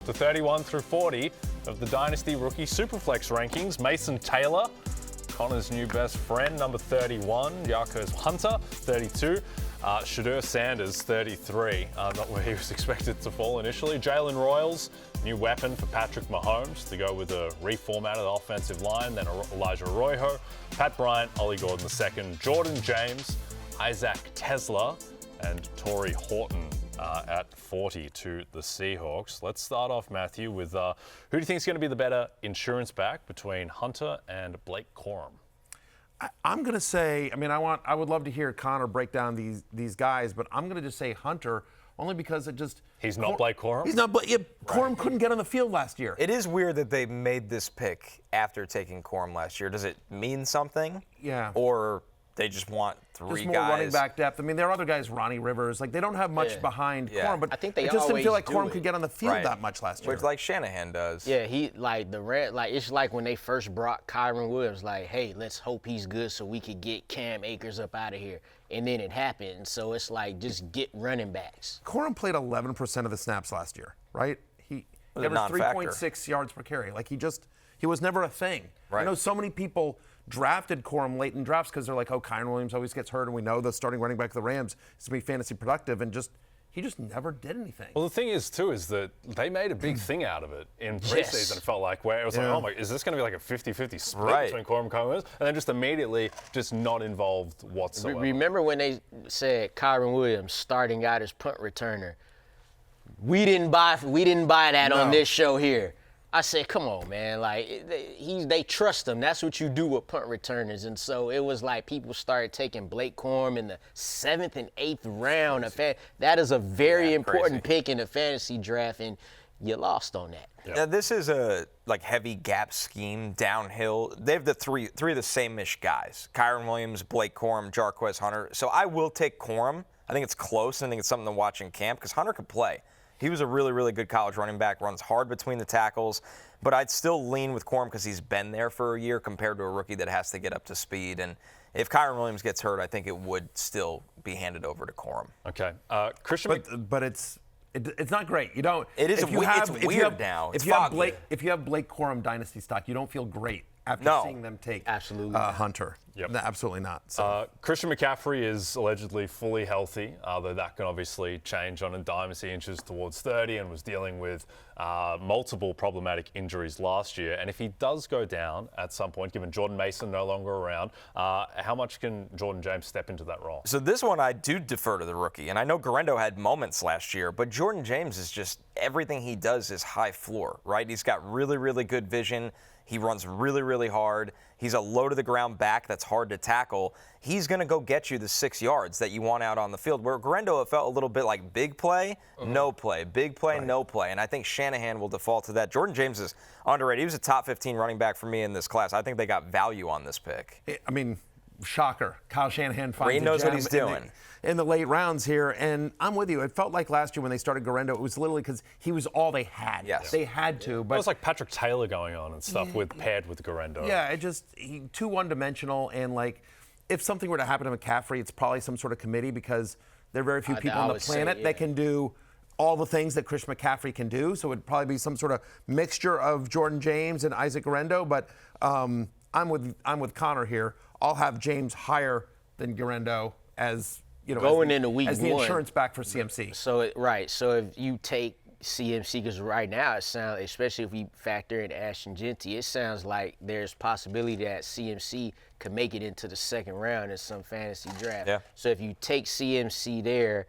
To 31 through 40 of the Dynasty Rookie Superflex rankings. Mason Taylor, Connor's new best friend, number 31. Jarquez Hunter, 32. Shedeur Sanders, 33. Not where he was expected to fall initially. Jalen Royals, new weapon for Patrick Mahomes to go with a reformatted offensive line. Then Elijah Arroyo, Pat Bryant, Ollie Gordon II, Jordan James, Isaac Tesla, and Torrey Horton at 40 to the Seahawks. Let's start off, Matthew, with who do you think is going to be the better insurance back between Hunter and Blake Corum? I'm going to say, I would love to hear Connor break down these guys, but I'm going to just say Hunter only because it just... He's not Blake Corum? He's not, but yeah, Corum couldn't get on the field last year. It is weird that they made this pick after taking Corum last year. Does it mean something? Yeah. Or they just want three more guys? Running back depth. There are other guys, Ronnie Rivers. They don't have much behind Corum, but I think they it just didn't feel like always Corum could get on the field that much last year. Which, like Shanahan does. Yeah, it's like when they first brought Kyren Williams, like, hey, let's hope he's good so we could get Cam Akers up out of here. And then it happened. So it's like, just get running backs. Corum played 11% of the snaps last year, right? He averaged 3.6 yards per carry. He was never a thing. Right. I know so many people drafted Corum late in drafts because they're like, Kyren Williams always gets hurt, and we know the starting running back of the Rams is going to be fantasy productive, and he just never did anything. Well, the thing is, too, is that they made a big thing out of it in preseason, it felt like, where it was like, oh my, is this going to be like a 50-50 split between Corum and Kyren Williams? And then just immediately just not involved whatsoever. Remember when they said Kyren Williams starting out as punt returner? We didn't buy that on this show here. I said, come on, man. They trust him. That's what you do with punt returners. And so it was like people started taking Blake Corum in the 7th and 8th round. That is a very important pick in the fantasy draft, and you lost on that. Yep. Now, this is a heavy gap scheme downhill. They have the three of the same-ish guys: Kyren Williams, Blake Corum, Jarquez Hunter. So I will take Corum. I think it's close, and I think it's something to watch in camp because Hunter could play. He was a really, really good college running back, runs hard between the tackles, but I'd still lean with Corum because he's been there for a year compared to a rookie that has to get up to speed. And if Kyren Williams gets hurt, I think it would still be handed over to Corum. Okay. Christian, but it's not great. You don't. It is. It's weird now. If you have Blake Corum dynasty stock, you don't feel great after seeing them take Hunter. Yep. No, absolutely not. So. Christian McCaffrey is allegedly fully healthy, though that can obviously change on a dime as he inches towards 30 and was dealing with multiple problematic injuries last year. And if he does go down at some point, given Jordan Mason no longer around, how much can Jordan James step into that role? So this one I do defer to the rookie. And I know Garendo had moments last year, but Jordan James is just everything he does is high floor, right? He's got really, really good vision. He runs really, really hard. He's a low-to-the-ground back that's hard to tackle. He's going to go get you the 6 yards that you want out on the field. Where Garendo, it felt a little bit like big play, no play, big play, no play. And I think Shanahan will default to that. Jordan James is underrated. He was a top 15 running back for me in this class. I think they got value on this pick. Shocker. Kyle Shanahan finds he knows what he's doing. In the late rounds here, and I'm with you. It felt like last year when they started Garendo, it was literally because he was all they had. Yes. They had to. But it was like Patrick Taylor going on and stuff paired with Garendo. Yeah, he too one-dimensional, and if something were to happen to McCaffrey, it's probably some sort of committee because there are very few people on the planet that can do all the things that Chris McCaffrey can do. So it'd probably be some sort of mixture of Jordan James and Isaac Garendo. But I'm with Connor here. I'll have James higher than Garendo as going into week as the one, insurance back for CMC. So if you take CMC, because right now it sounds, especially if we factor in Ashton Genty, it sounds like there's possibility that CMC could make it into the second round in some fantasy draft. Yeah. So if you take CMC there,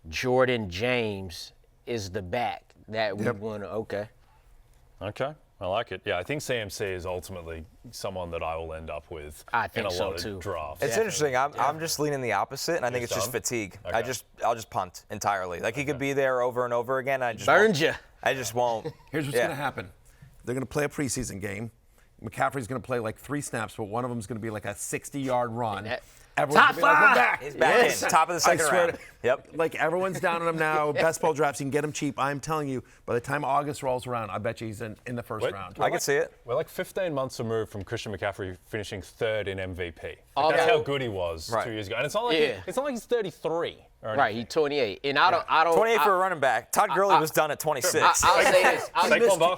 Jordan James is the back that we want to. Okay. I like it. Yeah, I think CMC is ultimately someone that I will end up with in a lot of drafts. It's interesting. I'm just leaning the opposite, and I think it's just fatigue. Okay. I'll just punt entirely. He could be there over and over again. I just won't. Here's what's going to happen. They're going to play a preseason game. McCaffrey's going to play 3 snaps, but one of them is going to be a 60-yard run. everyone's Top gonna be like, we're five. back. He's back in. Top of the second round. Yep. Like, everyone's down on him now. Best ball drafts, you can get him cheap. I'm telling you, by the time August rolls around, I bet you he's in the first round. I can see it. We're like 15 months removed from Christian McCaffrey finishing third in MVP. That's how good he was 2 years ago. And it's not like he's 33. Right, he's 28. And I don't 28 for a running back. Todd Gurley was done at 26. I'll say this.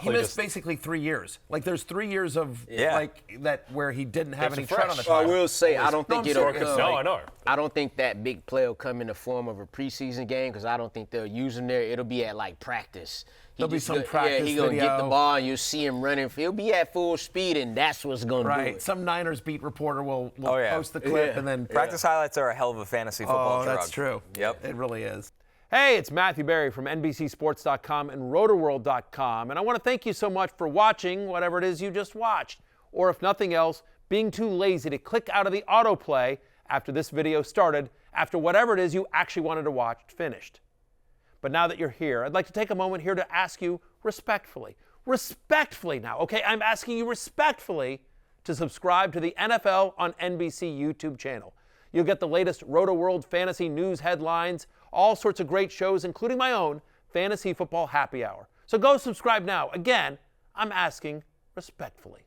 He missed basically 3 years. Like, there's 3 years of like that where he didn't have any tread on the tire. I will say I don't think it'll come. No, I know. I don't think that big play will come in the form of a preseason game because I don't think they'll use him there. It'll be at like practice. There'll be some practice Yeah, he's going to video. get the ball and you'll see him running. He'll be at full speed and that's what's going to do it. Some Niners beat reporter will post the clip and then Practice highlights are a hell of a fantasy football drug. That's true. Yep. It really is. Hey, it's Matthew Berry from NBCSports.com and RotorWorld.com, and I want to thank you so much for watching whatever it is you just watched, or if nothing else, being too lazy to click out of the autoplay after this video started, after whatever it is you actually wanted to watch finished. But now that you're here, I'd like to take a moment here to ask you respectfully now, okay? I'm asking you respectfully to subscribe to the NFL on NBC YouTube channel. You'll get the latest Roto-World fantasy news headlines, all sorts of great shows, including my own Fantasy Football Happy Hour. So go subscribe now. Again, I'm asking respectfully.